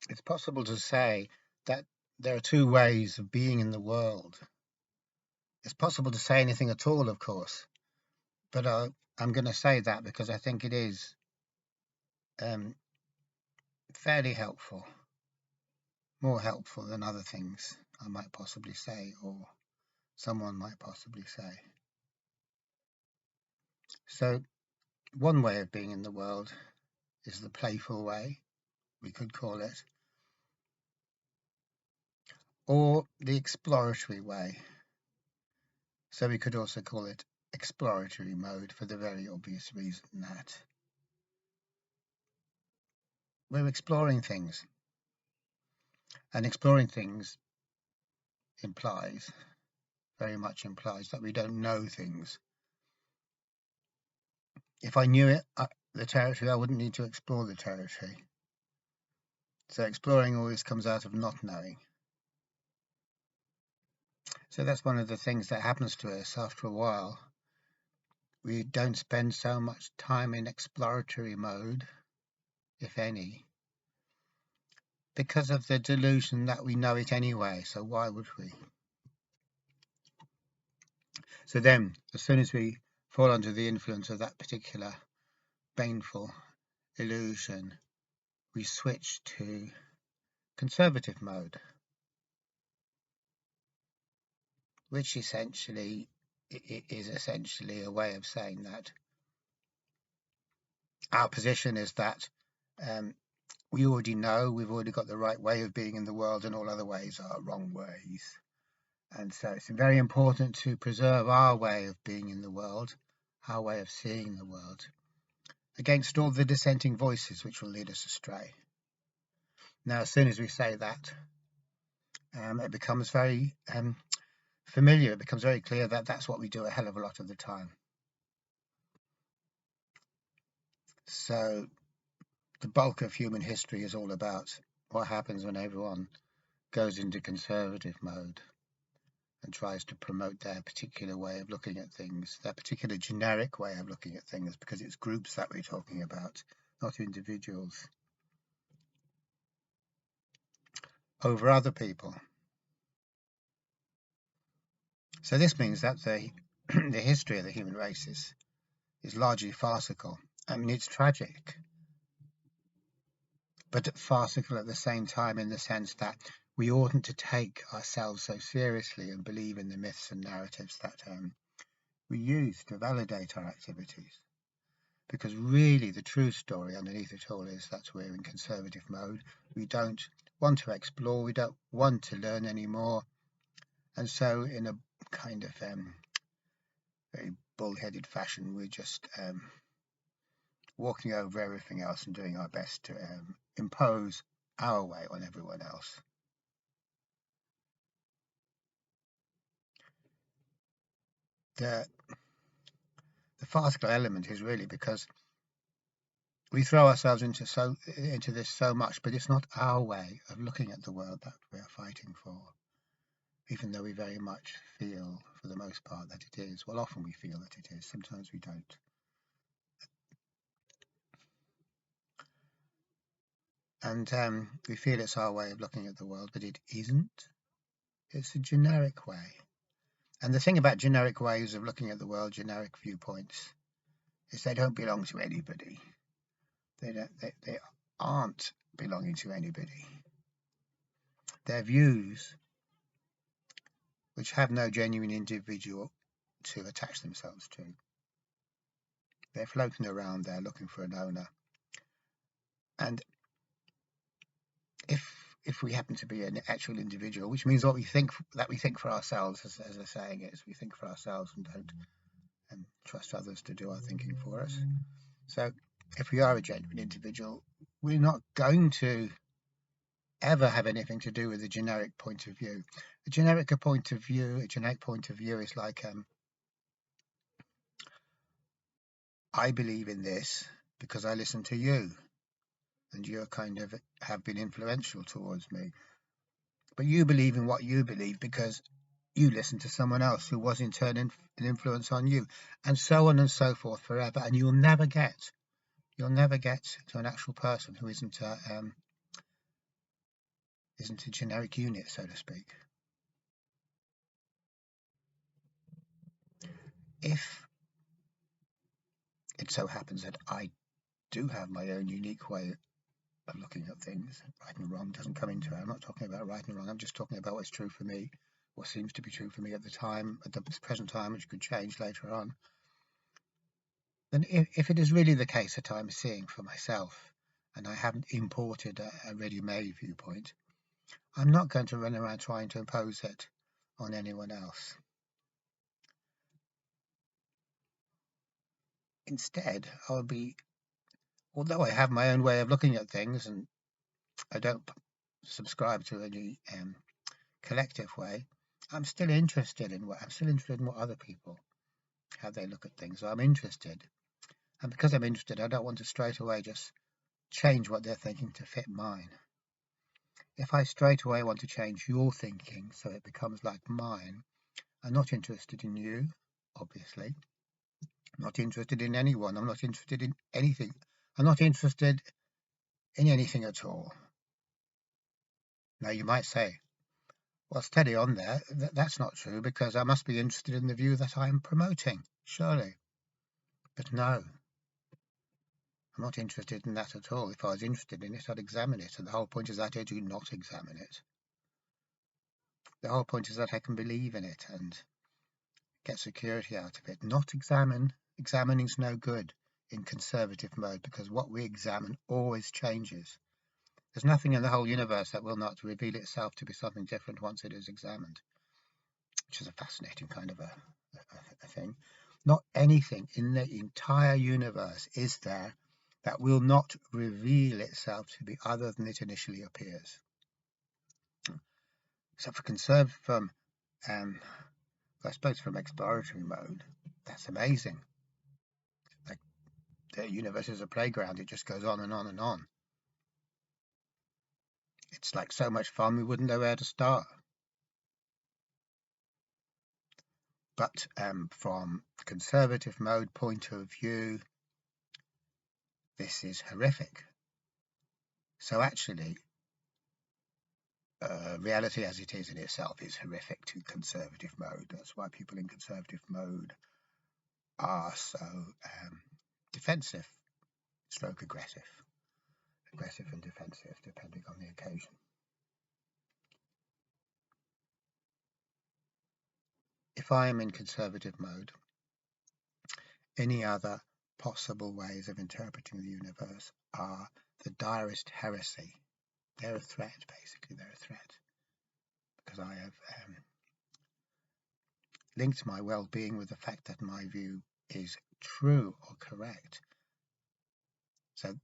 It's possible to say that there are two ways of being in the world. It's possible to say anything at all, of course, but I'm going to say that because I think it is um, fairly helpful, more helpful than other things I might possibly say or someone might possibly say. So, one way of being in the world is the playful way, we could call it, or the exploratory way. So, we could also call it exploratory mode for the very obvious reason that we're exploring things, and exploring things implies, very much implies, that we don't know things. If I knew the territory, I wouldn't need to explore the territory. So exploring always comes out of not knowing. So that's one of the things that happens to us after a while. We don't spend so much time in exploratory mode, if any, because of the delusion that we know it anyway. So why would we? So then, as soon as we fall under the influence of that particular baneful illusion, we switch to conservative mode, which essentially is essentially a way of saying that our position is that um, we already know, we've already got the right way of being in the world, and all other ways are wrong ways. And so it's very important to preserve our way of being in the world, our way of seeing the world, against all the dissenting voices which will lead us astray. Now, as soon as we say that, it becomes very familiar. It becomes very clear that that's what we do a hell of a lot of the time. So the bulk of human history is all about what happens when everyone goes into conservative mode and tries to promote their particular way of looking at things, their particular generic way of looking at things, because it's groups that we're talking about, not individuals, over other people. So this means that the the history of the human race is largely farcical. I mean, it's tragic, but farcical at the same time, in the sense that we oughtn't to take ourselves so seriously and believe in the myths and narratives that we use to validate our activities. Because really, the true story underneath it all is that we're in conservative mode. We don't want to explore, we don't want to learn anymore. And so, in a kind of very bullheaded fashion, we're just walking over everything else and doing our best to impose our way on everyone else. The the farcical element is really because we throw ourselves into this so much, but it's not our way of looking at the world that we are fighting for, even though we very much feel, for the most part, that it is. Well, often we feel that it is. Sometimes we don't. And we feel it's our way of looking at the world, but it isn't. It's a generic way. And the thing about generic ways of looking at the world, generic viewpoints, is they don't belong to anybody. They aren't belonging to anybody. They're views which have no genuine individual to attach themselves to. They're floating around there looking for an owner. And if we happen to be an actual individual, which means what we think for ourselves, as the saying is, we think for ourselves and don't trust others to do our thinking for us. So if we are a genuine individual, we're not going to ever have anything to do with a generic point of view. A generic point of view is like, I believe in this because I listen to you, and you kind of have been influential towards me. But you believe in what you believe because you listen to someone else who was in turn an influence on you, and so on and so forth forever. And you'll never get to an actual person who isn't isn't a generic unit, so to speak. If it so happens that I do have my own unique way of looking at things, right and wrong doesn't come into it. I'm not talking about right and wrong. I'm just talking about what's true for me, what seems to be true for me at the time, at the present time, which could change later on. Then if it is really the case that I'm seeing for myself and I haven't imported a ready-made viewpoint, I'm not going to run around trying to impose it on anyone else. Instead, I'll be, although I have my own way of looking at things and I don't subscribe to any collective way, I'm still interested in what other people, how they look at things. So I'm interested, and because I'm interested, I don't want to straight away just change what they're thinking to fit mine. If I straight away want to change your thinking so it becomes like mine, I'm not interested in you, obviously. I'm not interested in anyone. I'm not interested in anything. I'm not interested in anything at all. Now, you might say, well, steady on there. That's not true because I must be interested in the view that I'm promoting, surely. But no, I'm not interested in that at all. If I was interested in it, I'd examine it. And the whole point is that I do not examine it. The whole point is that I can believe in it and get security out of it. Not examine. Examining's no good in conservative mode because what we examine always changes. There's nothing in the whole universe that will not reveal itself to be something different once it is examined, which is a fascinating kind of a thing. Not anything in the entire universe is there that will not reveal itself to be other than it initially appears. So I suppose from exploratory mode, that's amazing. Like the universe is a playground, it just goes on and on and on. It's like so much fun we wouldn't know where to start. But from conservative mode point of view, this is horrific. So actually, reality as it is in itself is horrific to conservative mode. That's why people in conservative mode are so defensive, stroke aggressive and defensive, depending on the occasion. If I am in conservative mode, any other possible ways of interpreting the universe are the direst heresy. They're a threat, basically. They're a threat. Because I have linked my well-being with the fact that my view is true or correct. So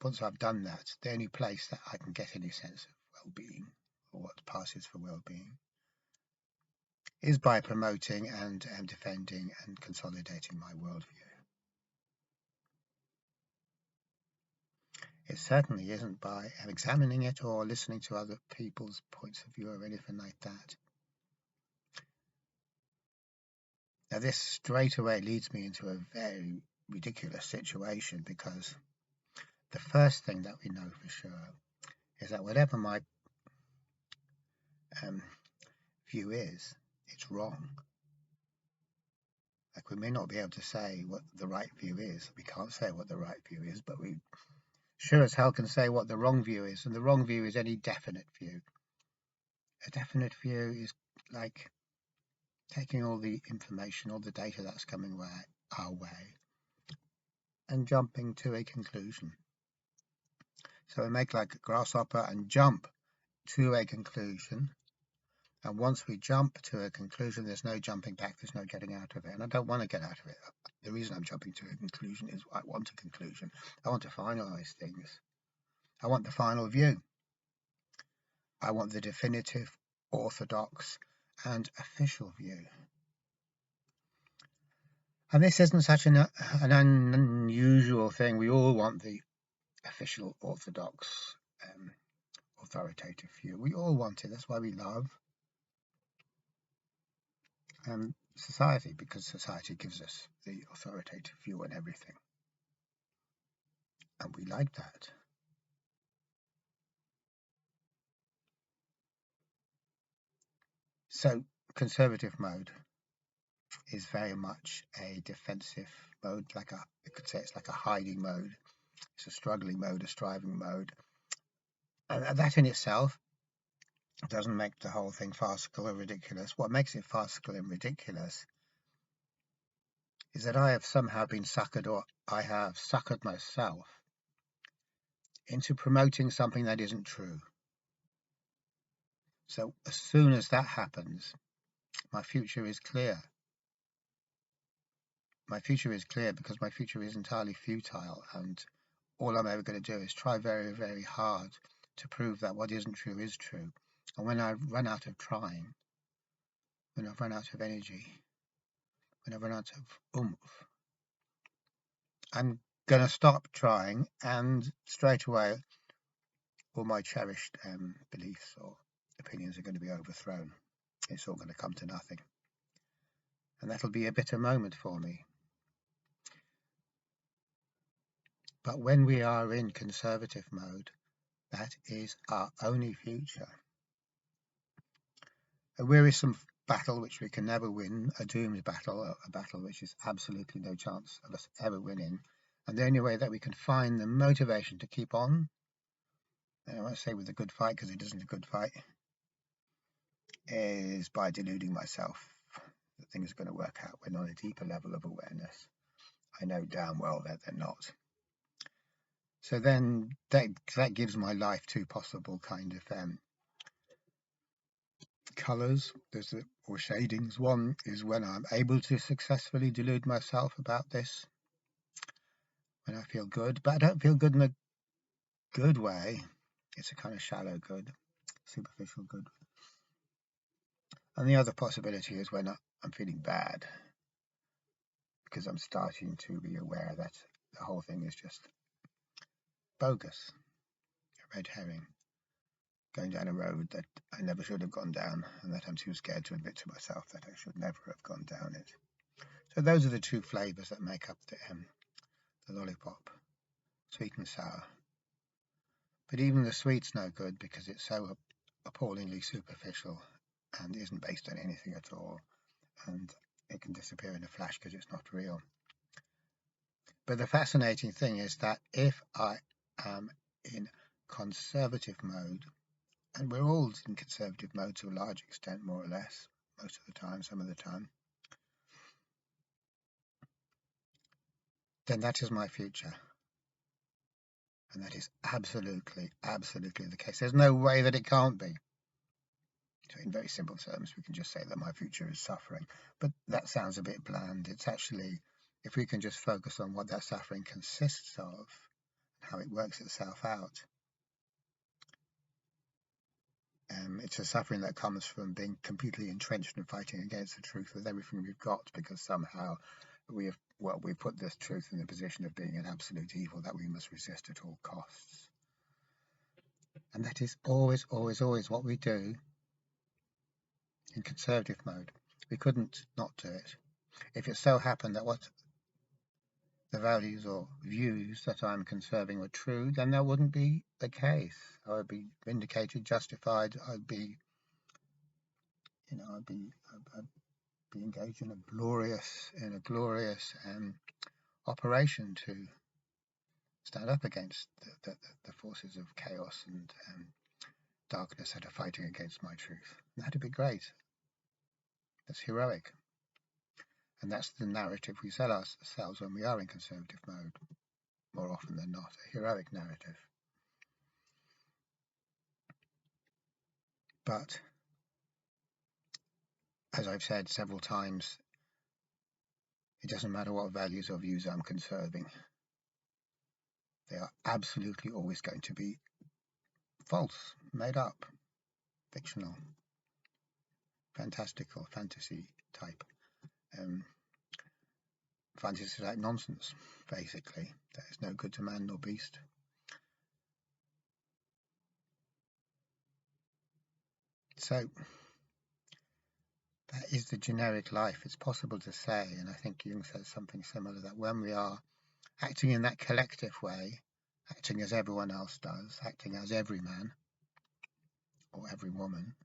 once I've done that, the only place that I can get any sense of well-being or what passes for well-being is by promoting and defending and consolidating my worldview. It certainly isn't by examining it or listening to other people's points of view or anything like that. Now, this straight away leads me into a very ridiculous situation because the first thing that we know for sure is that whatever my view is, it's wrong. Like we may not be able to say what the right view is. We can't say what the right view is, but we sure as hell can say what the wrong view is. And the wrong view is any definite view. A definite view is like taking all the information, all the data that's coming our way, and jumping to a conclusion. So we make like a grasshopper and jump to a conclusion. And once we jump to a conclusion, there's no jumping back, there's no getting out of it. And I don't want to get out of it. The reason I'm jumping to a conclusion is I want a conclusion. I want to finalize things. I want the final view. I want the definitive, orthodox, and official view. And this isn't such an unusual thing. We all want the official, orthodox, authoritative view. We all want it. That's why we love society, because society gives us the authoritative view on everything. And we like that. So conservative mode is very much a defensive mode, you could say it's like a hiding mode. It's a struggling mode, a striving mode. And that in itself doesn't make the whole thing farcical or ridiculous. What makes it farcical and ridiculous is that I have somehow been suckered, or I have suckered myself into promoting something that isn't true. So as soon as that happens, my future is clear. My future is clear because my future is entirely futile, and all I'm ever going to do is try very, very hard to prove that what isn't true is true. And when I run out of trying, when I've run out of energy, when I've run out of oomph, I'm going to stop trying, and straight away all my cherished beliefs or opinions are going to be overthrown. It's all going to come to nothing. And that'll be a bitter moment for me. But when we are in conservative mode, that is our only future. A wearisome battle which we can never win, a doomed battle, a battle which is absolutely no chance of us ever winning. And the only way that we can find the motivation to keep on, and I won't say with a good fight because it isn't a good fight, is by deluding myself that things are going to work out when on a deeper level of awareness. I know damn well that they're not. So then that gives my life two possible kind of colours, or shadings. One is when I'm able to successfully delude myself about this, when I feel good, but I don't feel good in a good way. It's a kind of shallow good, superficial good. And the other possibility is when I'm feeling bad, because I'm starting to be aware that the whole thing is just bogus, a red herring, going down a road that I never should have gone down, and that I'm too scared to admit to myself that I should never have gone down it. So those are the two flavours that make up the lollipop, sweet and sour. But even the sweet's no good because it's so appallingly superficial and isn't based on anything at all, and it can disappear in a flash because it's not real. But the fascinating thing is that if I am in conservative mode, and we're all in conservative mode to a large extent, more or less, most of the time, some of the time, then that is my future. And that is absolutely, absolutely the case. There's no way that it can't be. So in very simple terms, we can just say that my future is suffering. But that sounds a bit bland. It's actually, if we can just focus on what that suffering consists of, how it works itself out, it's a suffering that comes from being completely entrenched and fighting against the truth with everything we've got, because somehow we put this truth in the position of being an absolute evil that we must resist at all costs. And that is always, always, always what we do in conservative mode. We couldn't not do it. If it so happened that what the values or views that I'm conserving were true, then that wouldn't be the case. I would be vindicated, justified. I'd be engaged in a glorious operation to stand up against the forces of chaos and darkness that are fighting against my truth. That'd be great. That's heroic. And that's the narrative we sell ourselves when we are in conservative mode, more often than not, a heroic narrative. But, as I've said several times, it doesn't matter what values or views I'm conserving. They are absolutely always going to be false, made up, fictional, fantastical, fantasy type. Fantasy like nonsense, basically. That is no good to man nor beast. So, that is the generic life. It's possible to say, and I think Jung says something similar, that when we are acting in that collective way, acting as everyone else does, acting as every man or every woman,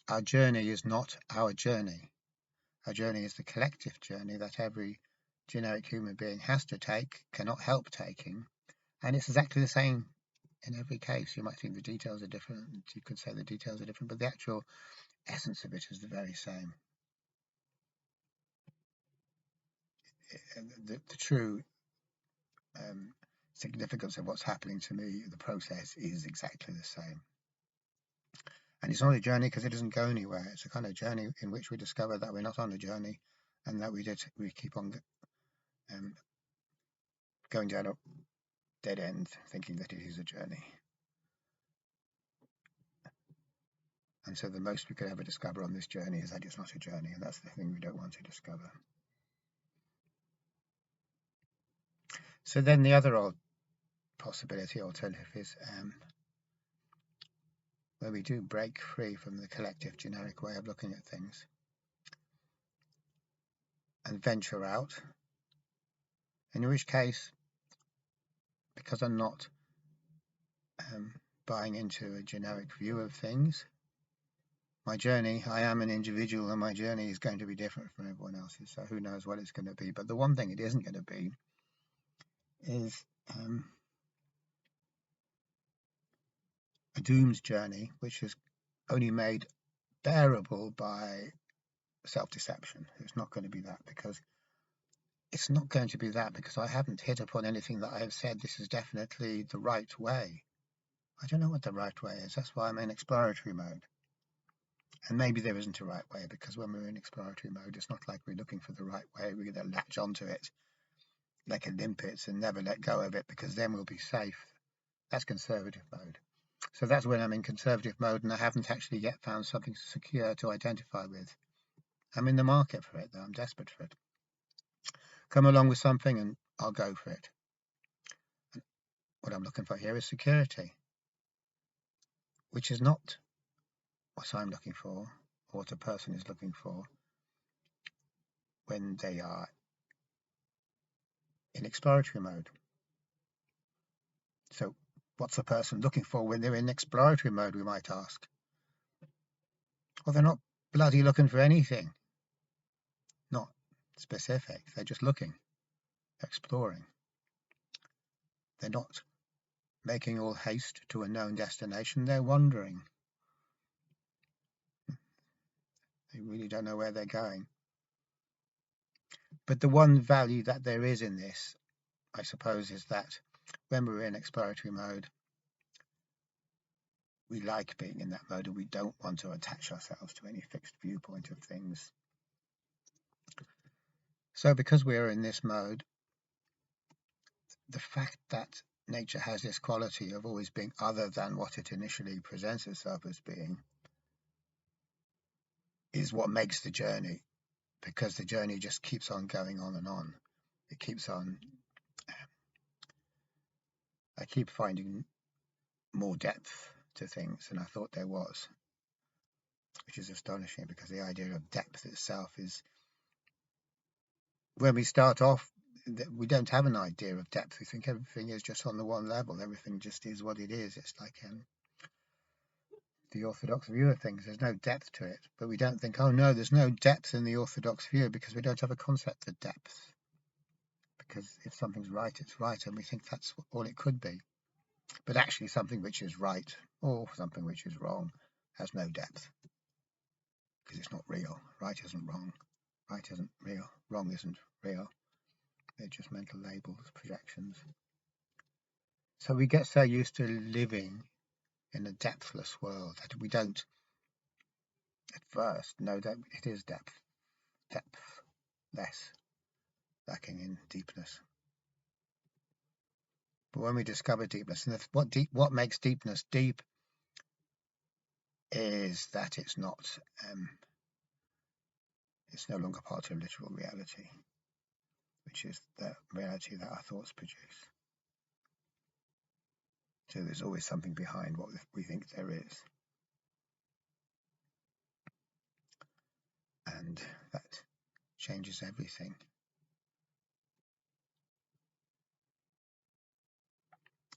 our journey is not our journey. Our journey is the collective journey that every generic human being has to take, cannot help taking, and it's exactly the same in every case. You might think the details are different, you could say the details are different, but the actual essence of it is the very same. The true significance of what's happening to me, the process is exactly the same. And it's not a journey because it doesn't go anywhere. It's a kind of journey in which we discover that we're not on a journey, and that we keep on going down a dead end thinking that it is a journey. And so the most we could ever discover on this journey is that it's not a journey, and that's the thing we don't want to discover. So then the other alternative is where we do break free from the collective generic way of looking at things and venture out, in which case, because I'm not buying into a generic view of things, my journey, I am an individual, and my journey is going to be different from everyone else's, so who knows what it's going to be. But the one thing it isn't going to be is a doomed journey, which is only made bearable by self-deception. It's not going to be that, because I haven't hit upon anything that I have said this is definitely the right way. I don't know what the right way is. That's why I'm in exploratory mode. And maybe there isn't a right way, because when we're in exploratory mode, it's not like we're looking for the right way. We're going to latch onto it like a limpet and never let go of it, because then we'll be safe. That's conservative mode. So that's when I'm in conservative mode, and I haven't actually yet found something secure to identify with. I'm in the market for it, though. I'm desperate for it. Come along with something and I'll go for it. And what I'm looking for here is security, which is not what I'm looking for, or what a person is looking for when they are in exploratory mode. So what's a person looking for when they're in exploratory mode, we might ask? Well, they're not bloody looking for anything. Not specific. They're just looking, exploring. They're not making all haste to a known destination. They're wandering. They really don't know where they're going. But the one value that there is in this, I suppose, is that when we're in exploratory mode, we like being in that mode, and we don't want to attach ourselves to any fixed viewpoint of things. So because we're in this mode, the fact that nature has this quality of always being other than what it initially presents itself as being is what makes the journey, because the journey just keeps on going on and on. It keeps on. I keep finding more depth to things than I thought there was, which is astonishing, because the idea of depth itself is, when we start off, we don't have an idea of depth. We think everything is just on the one level. Everything just is what it is. It's like the orthodox view of things. There's no depth to it, but we don't think, oh no, there's no depth in the orthodox view, because we don't have a concept of depth. Because if something's right, it's right, and we think that's all it could be. But actually, something which is right or something which is wrong has no depth, because it's not real. Right isn't wrong. Right isn't real. Wrong isn't real. They're just mental labels, projections. So we get so used to living in a depthless world that we don't at first know that it is depthless, lacking in deepness. But when we discover deepness, and what makes deepness deep is that it's no longer part of literal reality, which is the reality that our thoughts produce. So there's always something behind what we think there is. And that changes everything.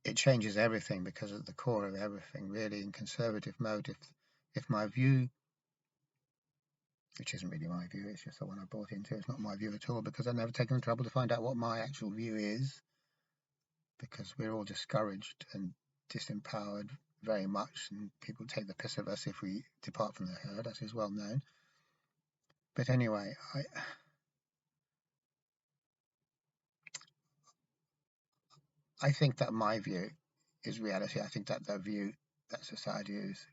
It changes everything, because at the core of everything, really, in conservative mode, if my view which isn't really my view, it's just the one I bought into. It's not my view at all, because I've never taken the trouble to find out what my actual view is, because we're all discouraged and disempowered very much, and people take the piss of us if we depart from the herd, as is well known. But anyway, I think that my view is reality. I think that the view that society is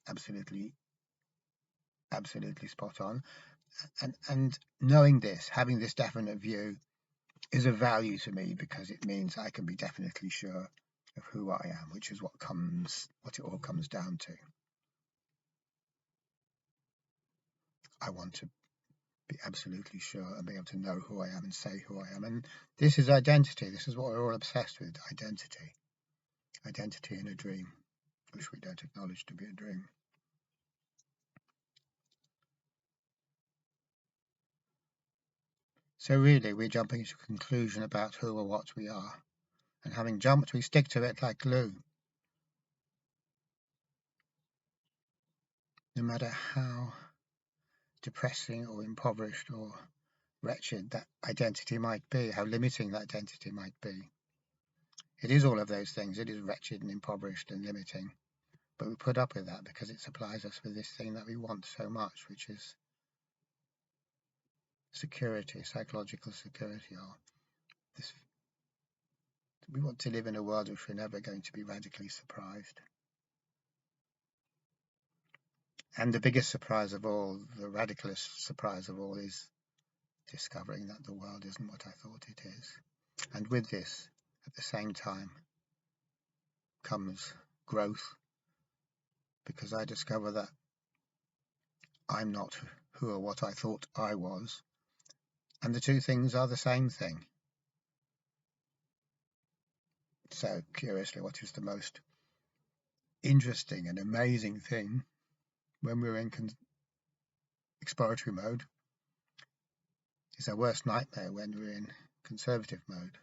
absolutely spot on. And knowing this, having this definite view, is of value to me, because it means I can be definitely sure of who I am, which is what it all comes down to. I want to be absolutely sure and be able to know who I am and say who I am. And this is identity. This is what we're all obsessed with: identity. Identity in a dream, which we don't acknowledge to be a dream. So really, we're jumping to a conclusion about who or what we are. And having jumped, we stick to it like glue. No matter how depressing or impoverished or wretched that identity might be, how limiting that identity might be. It is all of those things. It is wretched and impoverished and limiting. But we put up with that because it supplies us with this thing that we want so much, which is security, psychological security. Or this, we want to live in a world which we're never going to be radically surprised. And the biggest surprise of all, the radicalist surprise of all, is discovering that the world isn't what I thought it is. And with this, at the same time, comes growth, because I discover that I'm not who or what I thought I was, and the two things are the same thing. So, curiously, what is the most interesting and amazing thing when we're in exploratory mode is our worst nightmare when we're in conservative mode.